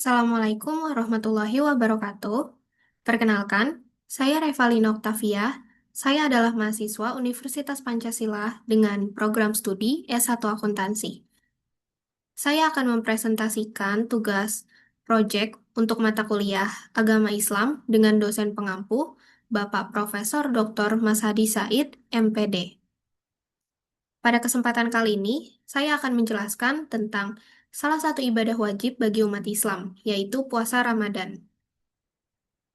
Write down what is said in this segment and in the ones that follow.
Assalamualaikum warahmatullahi wabarakatuh. Perkenalkan, saya Revalina Oktavia. Saya adalah mahasiswa Universitas Pancasila dengan program studi S1 Akuntansi. Saya akan mempresentasikan tugas proyek untuk mata kuliah Agama Islam dengan dosen pengampu, Bapak Profesor Dr. Mas Hadi Said, MPD. Pada kesempatan kali ini, saya akan menjelaskan tentang salah satu ibadah wajib bagi umat Islam, yaitu puasa Ramadan.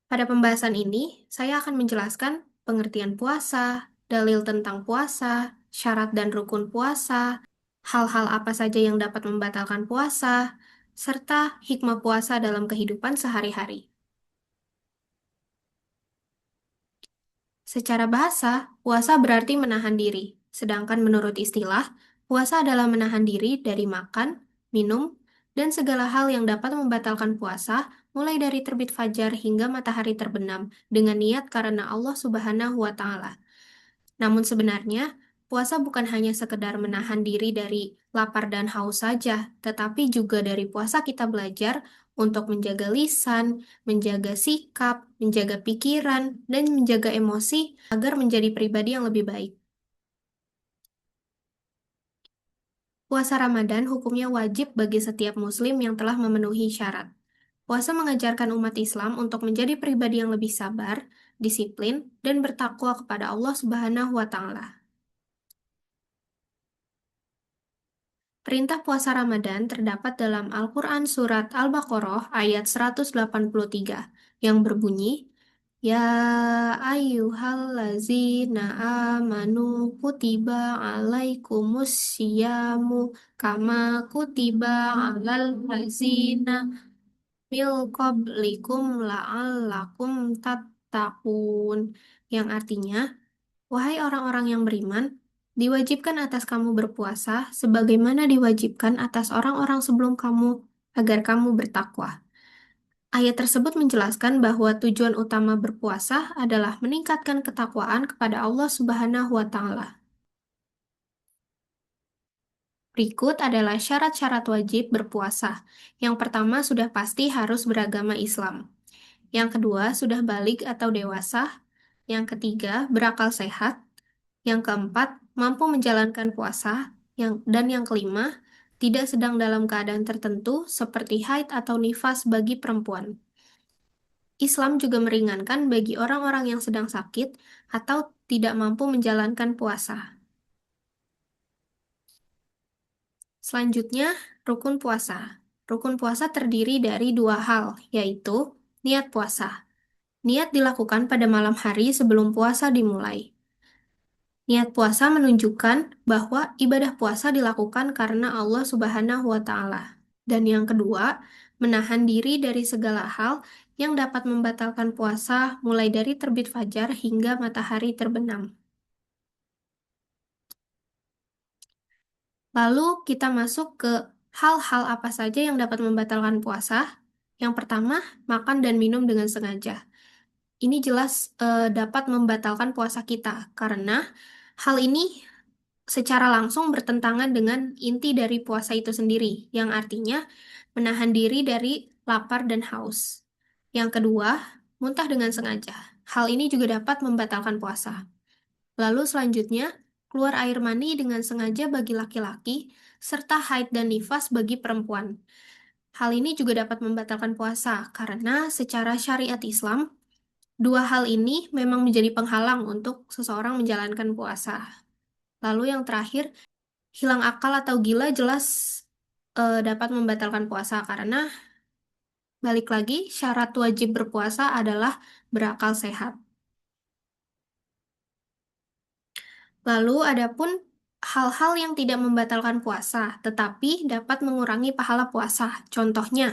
Pada pembahasan ini, saya akan menjelaskan pengertian puasa, dalil tentang puasa, syarat dan rukun puasa, hal-hal apa saja yang dapat membatalkan puasa, serta hikmah puasa dalam kehidupan sehari-hari. Secara bahasa, puasa berarti menahan diri, sedangkan menurut istilah, puasa adalah menahan diri dari makan, minum, dan segala hal yang dapat membatalkan puasa, mulai dari terbit fajar hingga matahari terbenam, dengan niat karena Allah Subhanahu wa Ta'ala. Namun sebenarnya, puasa bukan hanya sekedar menahan diri dari lapar dan haus saja, tetapi juga dari puasa kita belajar untuk menjaga lisan, menjaga sikap, menjaga pikiran, dan menjaga emosi agar menjadi pribadi yang lebih baik. Puasa Ramadan hukumnya wajib bagi setiap muslim yang telah memenuhi syarat. Puasa mengajarkan umat Islam untuk menjadi pribadi yang lebih sabar, disiplin, dan bertakwa kepada Allah Subhanahu wa Ta'ala. Perintah puasa Ramadan terdapat dalam Al-Quran Surat Al-Baqarah ayat 183 yang berbunyi, Ya ayyuhallazina amanu kutiba alaikumus syiyamu kama kutiba alal lazina mil qablikum la'allakum tattaqun, yang artinya, wahai orang-orang yang beriman, diwajibkan atas kamu berpuasa sebagaimana diwajibkan atas orang-orang sebelum kamu agar kamu bertakwa. Ayat tersebut menjelaskan bahwa tujuan utama berpuasa adalah meningkatkan ketakwaan kepada Allah Subhanahu wa Ta'ala. Berikut adalah syarat-syarat wajib berpuasa. Yang pertama sudah pasti harus beragama Islam. Yang kedua sudah balik atau dewasa. Yang ketiga berakal sehat. Yang keempat, mampu menjalankan puasa. Dan yang kelima, tidak sedang dalam keadaan tertentu seperti haid atau nifas bagi perempuan. Islam juga meringankan bagi orang-orang yang sedang sakit atau tidak mampu menjalankan puasa. Selanjutnya, rukun puasa. Rukun puasa terdiri dari dua hal, yaitu niat puasa. Niat dilakukan pada malam hari sebelum puasa dimulai. Niat puasa menunjukkan bahwa ibadah puasa dilakukan karena Allah Subhanahu wa Ta'ala. Dan yang kedua, menahan diri dari segala hal yang dapat membatalkan puasa, mulai dari terbit fajar hingga matahari terbenam. Lalu kita masuk ke hal-hal apa saja yang dapat membatalkan puasa. Yang pertama, makan dan minum dengan sengaja. Ini jelas dapat membatalkan puasa kita karena hal ini secara langsung bertentangan dengan inti dari puasa itu sendiri, yang artinya menahan diri dari lapar dan haus. Yang kedua, muntah dengan sengaja. Hal ini juga dapat membatalkan puasa. Lalu selanjutnya, keluar air mani dengan sengaja bagi laki-laki, serta haid dan nifas bagi perempuan. Hal ini juga dapat membatalkan puasa karena secara syariat Islam, dua hal ini memang menjadi penghalang untuk seseorang menjalankan puasa. Lalu yang terakhir, hilang akal atau gila jelas dapat membatalkan puasa karena balik lagi syarat wajib berpuasa adalah berakal sehat. Lalu adapun hal-hal yang tidak membatalkan puasa tetapi dapat mengurangi pahala puasa. Contohnya,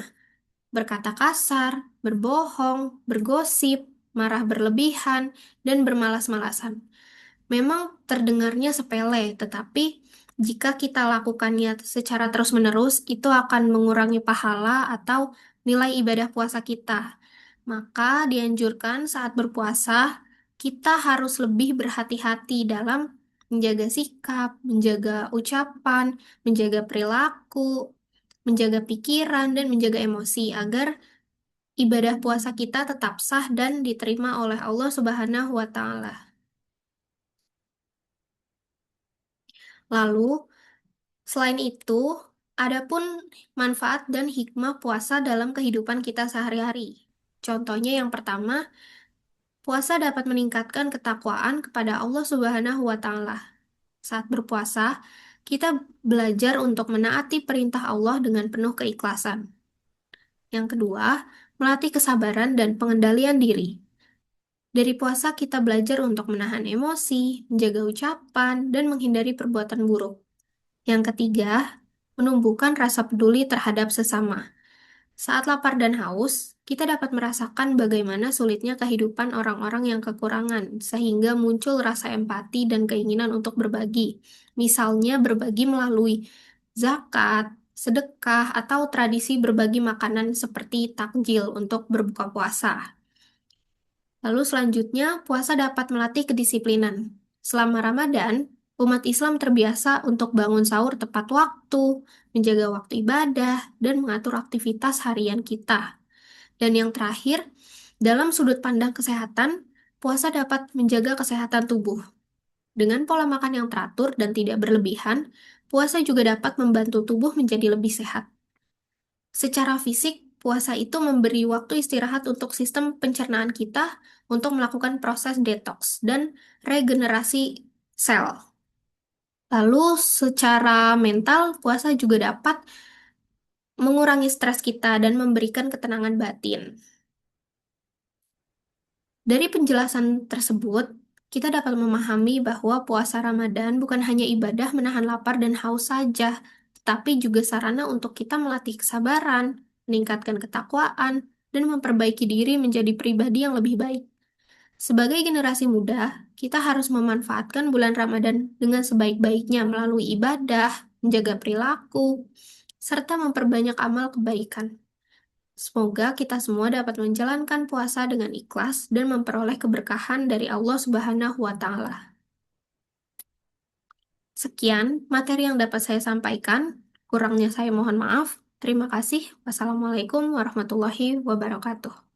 berkata kasar, berbohong, bergosip, marah berlebihan, dan bermalas-malasan. Memang terdengarnya sepele, tetapi jika kita lakukannya secara terus-menerus, itu akan mengurangi pahala atau nilai ibadah puasa kita. Maka dianjurkan saat berpuasa, kita harus lebih berhati-hati dalam menjaga sikap, menjaga ucapan, menjaga perilaku, menjaga pikiran, dan menjaga emosi agar ibadah puasa kita tetap sah dan diterima oleh Allah Subhanahu wa Ta'ala. Lalu, selain itu, adapun manfaat dan hikmah puasa dalam kehidupan kita sehari-hari. Contohnya yang pertama, puasa dapat meningkatkan ketakwaan kepada Allah Subhanahu wa Ta'ala. Saat berpuasa, kita belajar untuk menaati perintah Allah dengan penuh keikhlasan. Yang kedua, melatih kesabaran dan pengendalian diri. Dari puasa, kita belajar untuk menahan emosi, menjaga ucapan, dan menghindari perbuatan buruk. Yang ketiga, menumbuhkan rasa peduli terhadap sesama. Saat lapar dan haus, kita dapat merasakan bagaimana sulitnya kehidupan orang-orang yang kekurangan, sehingga muncul rasa empati dan keinginan untuk berbagi. Misalnya berbagi melalui zakat, sedekah, atau tradisi berbagi makanan seperti takjil untuk berbuka puasa. Lalu selanjutnya, puasa dapat melatih kedisiplinan. Selama Ramadan, umat Islam terbiasa untuk bangun sahur tepat waktu, menjaga waktu ibadah, dan mengatur aktivitas harian kita. Dan yang terakhir, dalam sudut pandang kesehatan, puasa dapat menjaga kesehatan tubuh. Dengan pola makan yang teratur dan tidak berlebihan, puasa juga dapat membantu tubuh menjadi lebih sehat. Secara fisik, puasa itu memberi waktu istirahat untuk sistem pencernaan kita untuk melakukan proses detoks dan regenerasi sel. Lalu, secara mental, puasa juga dapat mengurangi stres kita dan memberikan ketenangan batin. Dari penjelasan tersebut, kita dapat memahami bahwa puasa Ramadan bukan hanya ibadah menahan lapar dan haus saja, tetapi juga sarana untuk kita melatih kesabaran, meningkatkan ketakwaan, dan memperbaiki diri menjadi pribadi yang lebih baik. Sebagai generasi muda, kita harus memanfaatkan bulan Ramadan dengan sebaik-baiknya melalui ibadah, menjaga perilaku, serta memperbanyak amal kebaikan. Semoga kita semua dapat menjalankan puasa dengan ikhlas dan memperoleh keberkahan dari Allah Subhanahu wa Ta'ala. Sekian materi yang dapat saya sampaikan. Kurangnya saya mohon maaf. Terima kasih. Wassalamualaikum warahmatullahi wabarakatuh.